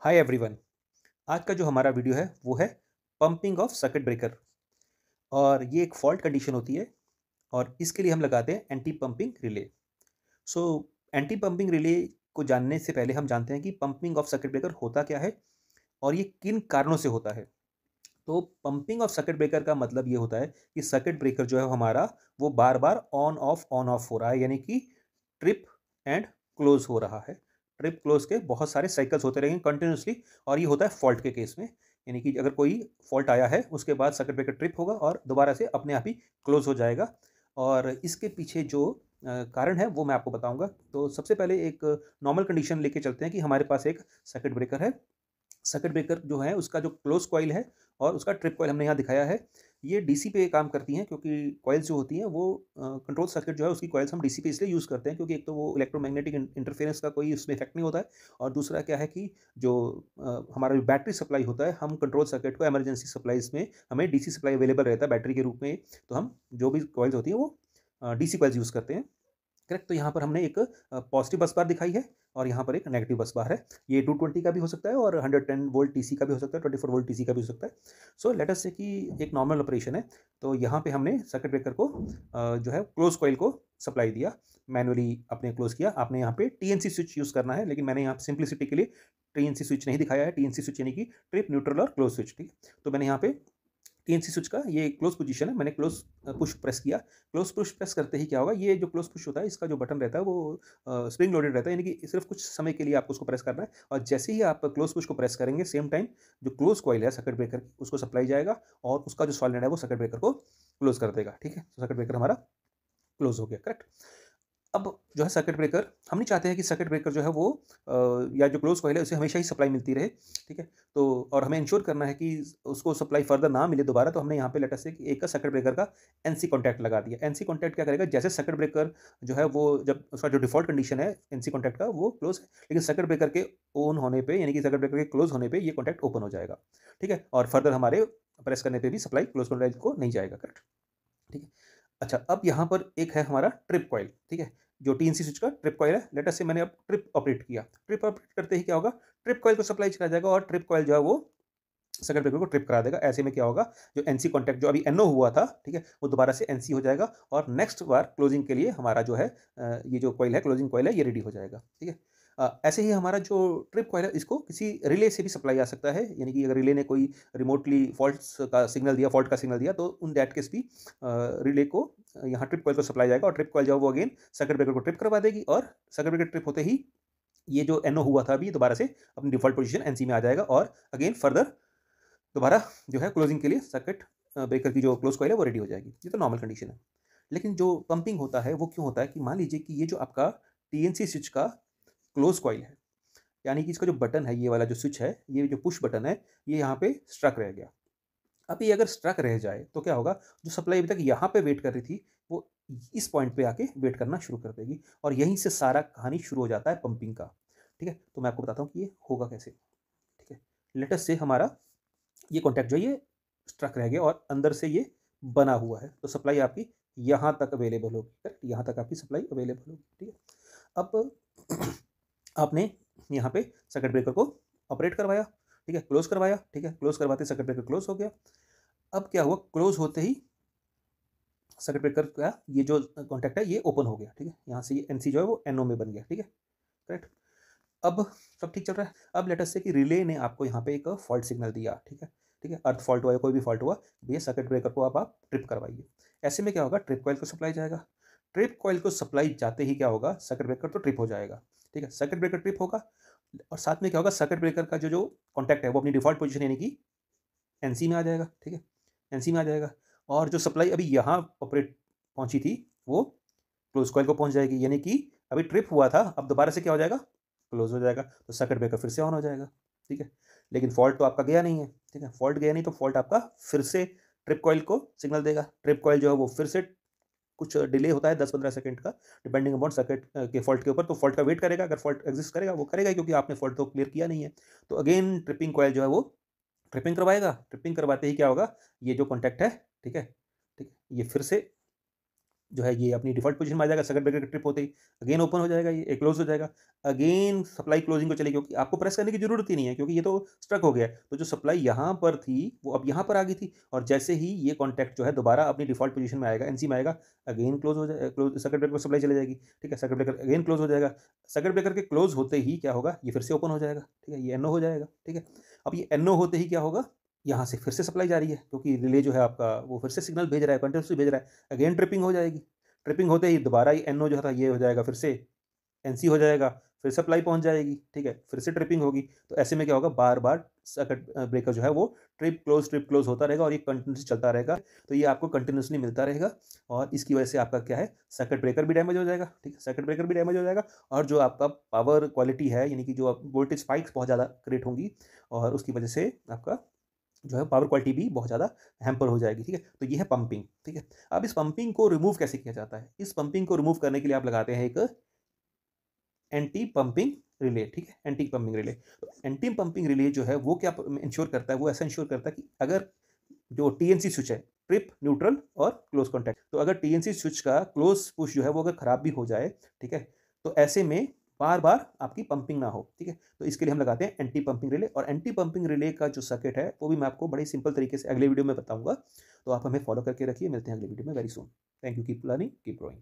Hi everyone. आज का जो हमारा वीडियो है वो है पंपिंग ऑफ सर्किट ब्रेकर। और ये एक फॉल्ट कंडीशन होती है और इसके लिए हम लगाते हैं anti pumping relay. So anti pumping relay को जानने से पहले हम जानते हैं कि पंपिंग ऑफ सर्किट ब्रेकर होता क्या है और ये किन कारणों से होता है। तो पंपिंग ऑफ सर्किट ब्रेकर का मतलब ये होता है कि सर्किट ब्रेकर जो है हमारा वो बार बार ऑन ऑफ हो रहा है, यानी कि ट्रिप एंड क्लोज हो रहा है। ट्रिप क्लोज के बहुत सारे साइकिल्स होते रहेंगे कंटिन्यूसली, और ये होता है फॉल्ट के केस में। यानी कि अगर कोई फॉल्ट आया है उसके बाद सर्किट ब्रेकर ट्रिप होगा और दोबारा से अपने आप ही क्लोज हो जाएगा। और इसके पीछे जो कारण है वो मैं आपको बताऊंगा। तो सबसे पहले एक नॉर्मल कंडीशन लेके चलते हैं कि हमारे पास एक सर्किट ब्रेकर है। सर्किट ब्रेकर जो है उसका जो क्लोज कॉइल है और उसका ट्रिप कॉइल हमने यहाँ दिखाया है, ये डीसी पे काम करती हैं, क्योंकि कॉइल्स जो होती हैं वो कंट्रोल सर्किट जो है उसकी कॉइल्स हम डीसी पे इसलिए यूज़ करते हैं क्योंकि एक तो वो इलेक्ट्रोमैग्नेटिक इंटरफेरेंस का कोई उसमें इफेक्ट नहीं होता है, और दूसरा क्या है कि जो हमारा जो बैटरी सप्लाई होता है, हम कंट्रोल सर्किट को इमरजेंसी सप्लाईज में हमें डीसी सप्लाई अवेलेबल रहता है बैटरी के रूप में। तो हम जो भी कॉइल्स होती हैं वो डीसी कॉइल्स यूज़ करते हैं। करेक्ट। तो यहाँ पर हमने एक पॉजिटिव बस बार दिखाई है और यहाँ पर एक नेगेटिव बस बार है। ये 220 का भी हो सकता है और 110 वोल्ट टीसी का भी हो सकता है, 24 वोल्ट टीसी का भी हो सकता है। सो लेट अस से कि एक नॉर्मल ऑपरेशन है। तो यहाँ पे हमने सर्किट ब्रेकर को जो है क्लोज कॉइल को सप्लाई दिया, मैनुअली आपने क्लोज किया। आपने यहाँ पे टीएनसी स्विच यूज़ करना है, लेकिन मैंने यहाँ सिंप्लिसिटी के लिए टीएनसी स्विच नहीं दिखाया है। टीएनसी स्विच यानी कि ट्रिप, न्यूट्रल और क्लोज स्विच। ठीक है, तो मैंने यहाँ पे टीएनसी स्विच का ये क्लोज पोजीशन है, मैंने क्लोज पुश प्रेस किया। क्लोज पुश प्रेस करते ही क्या होगा, ये जो क्लोज पुश होता है इसका जो बटन रहता है वो स्प्रिंग लोडेड रहता है, यानी कि सिर्फ कुछ समय के लिए आपको उसको प्रेस करना है। और जैसे ही आप क्लोज पुश को प्रेस करेंगे, सेम टाइम जो क्लोज कॉइल है सर्किट ब्रेकर की उसको सप्लाई जाएगा और उसका जो सॉलिड है वो सर्किट ब्रेकर को क्लोज कर देगा। ठीक है, तो सर्किट ब्रेकर हमारा क्लोज हो गया। करेक्ट। अब जो है सर्किट ब्रेकर, हम नहीं चाहते हैं कि सर्किट ब्रेकर जो है वो या जो क्लोज कॉइल है उसे हमेशा ही सप्लाई मिलती रहे। ठीक है, तो और हमें इंश्योर करना है कि उसको सप्लाई फर्दर ना मिले दोबारा। तो हमने यहाँ पे लेटर से कि एक का सर्किट ब्रेकर का एनसी कॉन्टैक्ट लगा दिया। एनसी कॉन्टैक्ट क्या करेगा, जैसे सर्किट ब्रेकर जो है वो जब उसका जो डिफॉल्ट कंडीशन है एनसी कॉन्टैक्ट का वो क्लोज है, लेकिन सर्किट ब्रेकर के ऑन होने पे यानी कि सर्किट ब्रेकर के क्लोज होने पे ये कॉन्टैक्ट ओपन हो जाएगा। ठीक है, और फर्दर हमारे प्रेस करने पे भी सप्लाई क्लोज कॉन्टैक्ट को नहीं जाएगा। करेक्ट। ठीक है। अच्छा, अब यहाँ पर एक है हमारा ट्रिप कॉइल। ठीक है, जो टीएनसी स्विच का ट्रिप कॉइल है। लेट अस से मैंने अब ट्रिप ऑपरेट किया। ट्रिप ऑपरेट करते ही क्या होगा, ट्रिप कॉइल को सप्लाई चला जाएगा और ट्रिप कॉइल जो है वो सर्किट ब्रेकर को ट्रिप करा देगा। ऐसे में क्या होगा, जो एनसी कॉन्टैक्ट जो अभी एनओ हुआ था, ठीक है, वो दोबारा से एनसी हो जाएगा और नेक्स्ट बार क्लोजिंग के लिए हमारा जो है ये जो कॉइल है, क्लोजिंग कॉइल है, ये रेडी हो जाएगा। ठीक है। ऐसे ही हमारा जो ट्रिप कॉइल है इसको किसी रिले से भी सप्लाई आ सकता है, यानी कि अगर रिले ने कोई रिमोटली फॉल्ट्स का सिग्नल दिया, फॉल्ट का सिग्नल दिया, तो उन दैट केस भी रिले को यहाँ ट्रिप कॉइल को सप्लाई जाएगा और ट्रिप कॉइल जो है वो अगेन सर्किट ब्रेकर को ट्रिप करवा देगी और सर्किट ब्रेकर ट्रिप होते ही ये जो एनओ हुआ था अभी दोबारा से अपनी डिफॉल्ट पोजीशन एनसी में आ जाएगा और अगेन फर्दर दोबारा जो है क्लोजिंग के लिए सर्किट ब्रेकर की जो क्लोज कॉइल है वो रेडी हो जाएगी। ये तो नॉर्मल कंडीशन है। लेकिन जो पंपिंग होता है वो क्यों होता है कि मान लीजिए कि ये जो आपका टीएनसी स्विच का क्लोज कॉइल है, यानी कि इसका जो बटन है, ये वाला जो स्विच है, ये जो पुश बटन है, ये यहाँ पे स्ट्रक रह गया। अब ये अगर स्ट्रक रह जाए तो क्या होगा, जो सप्लाई अभी तक यहाँ पे वेट कर रही थी वो इस पॉइंट पे आके वेट करना शुरू कर देगी और यहीं से सारा कहानी शुरू हो जाता है पंपिंग का। ठीक है, तो मैं आपको बताता हूँ कि ये होगा कैसे। ठीक है, लेटेस्ट से हमारा ये कॉन्टैक्ट जो है ये स्ट्रक रह गया और अंदर से ये बना हुआ है, तो सप्लाई आपकी यहाँ तक अवेलेबल होगी। करेक्ट, यहाँ तक आपकी सप्लाई अवेलेबल होगी। ठीक है, अब आपने यहाँ पे सर्किट ब्रेकर को ऑपरेट करवाया। ठीक है, क्लोज करवाया। ठीक है, क्लोज करवाते सर्किट ब्रेकर क्लोज हो गया। अब क्या हुआ, क्लोज होते ही सर्किट ब्रेकर का ये जो कॉन्टैक्ट है ये ओपन हो गया। ठीक है, यहाँ से ये एनसी जो है वो एनओ में बन गया। ठीक है, करेक्ट। अब सब ठीक चल रहा है। अब लेट अस से कि रिले ने आपको यहाँ पे एक फॉल्ट सिग्नल दिया। ठीक है, ठीक है, अर्थ फॉल्ट हुआ या कोई भी फॉल्ट हुआ, भैया सर्किट ब्रेकर को अब आप ट्रिप करवाइए। ऐसे में क्या होगा, ट्रिप कॉइल को सप्लाई जाएगा। ट्रिप कॉइल को सप्लाई जाते ही क्या होगा, सर्किट ब्रेकर तो ट्रिप हो जाएगा। ठीक है, सर्किट ब्रेकर ट्रिप होगा और साथ में क्या होगा, सर्किट ब्रेकर का जो जो कॉन्टैक्ट है वो अपनी डिफॉल्ट पोजीशन यानी कि एनसी में आ जाएगा। ठीक है, एनसी में आ जाएगा और जो सप्लाई अभी यहाँ ऑपरेट पहुंची थी वो क्लोज कॉइल को पहुंच जाएगी, यानी कि अभी ट्रिप हुआ था, अब दोबारा से क्या हो जाएगा, क्लोज हो जाएगा, तो सर्किट ब्रेकर फिर से ऑन हो जाएगा। ठीक है, लेकिन फॉल्ट तो आपका गया नहीं है। ठीक है, फॉल्ट गया नहीं तो फॉल्ट आपका फिर से ट्रिप कॉइल को सिग्नल देगा। ट्रिप कॉइल जो है वो फिर से कुछ डिले होता है 10-15 सेकंड का, डिपेंडिंग अपॉन सर्किट के फॉल्ट के ऊपर। तो फॉल्ट का वेट करेगा, अगर फॉल्ट एग्जिस्ट करेगा वो करेगा ही, क्योंकि आपने फॉल्ट तो क्लियर किया नहीं है। तो अगेन ट्रिपिंग कॉइल जो है वो ट्रिपिंग करवाएगा। ट्रिपिंग करवाते ही क्या होगा, ये जो कॉन्टैक्ट है, ठीक है, ठीक है, ये फिर से जो है ये अपनी डिफ़ॉल्ट पोज़ीशन में आ जाएगा, सर्किट ब्रेकर का ट्रिप होते ही अगेन ओपन हो जाएगा, ये क्लोज़ हो जाएगा। अगेन सप्लाई क्लोजिंग को चलेगी क्योंकि आपको प्रेस करने की ज़रूरत ही नहीं है क्योंकि ये तो स्ट्रक हो गया है। तो जो सप्लाई यहाँ पर थी, वो अब यहाँ पर आ गई थी और जैसे ही ये कॉन्टैक्ट जो है दोबारा अपनी डिफ़ॉल्ट पोज़ीशन में आएगा, एनसी में आएगा, अगेन क्लोज़ हो जाए क्लोज़ सर्किट ब्रेकर को सप्लाई चली जाएगी, ठीक है? सर्किट ब्रेकर अगेन क्लोज़ हो जाएगा। सर्किट ब्रेकर के क्लोज़ होते ही क्या होगा, ये फिर से ओपन हो जाएगा, ठीक है? ये एनओ हो जाएगा, ठीक है? अब ये एनओ होते ही क्या होगा, यहाँ से फिर से सप्लाई जारी है क्योंकि रिले जो है आपका वो फिर से सिग्नल भेज रहा है, कंटीन्यूअसली भेज रहा है। अगेन ट्रिपिंग हो जाएगी। ट्रिपिंग होते ही दोबारा ये एनओ जो था ये हो जाएगा फिर से एनसी हो जाएगा, फिर सप्लाई पहुँच जाएगी, ठीक है? फिर से ट्रिपिंग होगी। तो ऐसे में क्या होगा बार-बार सर्किट ब्रेकर जो है वो ट्रिप क्लोज़ होता रहेगा और ये कंटीन्यूअसली चलता रहेगा। तो ये आपको कंटीन्यूअसली मिलता रहेगा और इसकी वजह से आपका क्या है सर्किट ब्रेकर भी डैमेज हो जाएगा, ठीक है? सर्किट ब्रेकर भी डैमेज हो जाएगा और जो आपका पावर क्वालिटी है यानी कि जो वोल्टेज स्पाइक्स बहुत ज़्यादा क्रिएट होंगी और उसकी वजह से आपका जो है पावर क्वालिटी भी बहुत ज़्यादा हैम्पर हो जाएगी, ठीक है? तो ये है पंपिंग, ठीक है? अब इस पंपिंग को रिमूव कैसे किया जाता है? इस पंपिंग को रिमूव करने के लिए आप लगाते हैं एक एंटी पंपिंग रिले, ठीक है? Anti pumping relay. तो एंटी पंपिंग रिले जो है वो क्या इंश्योर करता है, वो ऐसा इंश्योर करता है कि अगर जो टीएनसी स्विच है, ट्रिप, न्यूट्रल और क्लोज कॉन्टैक्ट, तो अगर टीएनसी स्विच का क्लोज पुश जो है वो अगर खराब भी हो जाए, ठीक है? तो ऐसे में बार-बार आपकी पंपिंग ना हो, ठीक है? तो इसके लिए हम लगाते हैं एंटी पंपिंग रिले और एंटी पंपिंग रिले का जो सर्किट है, वो भी मैं आपको बड़े सिंपल तरीके से अगले वीडियो में बताऊँगा। तो आप हमें फॉलो करके रखिए, मिलते हैं अगले वीडियो में very soon. Thank you, keep learning, keep growing.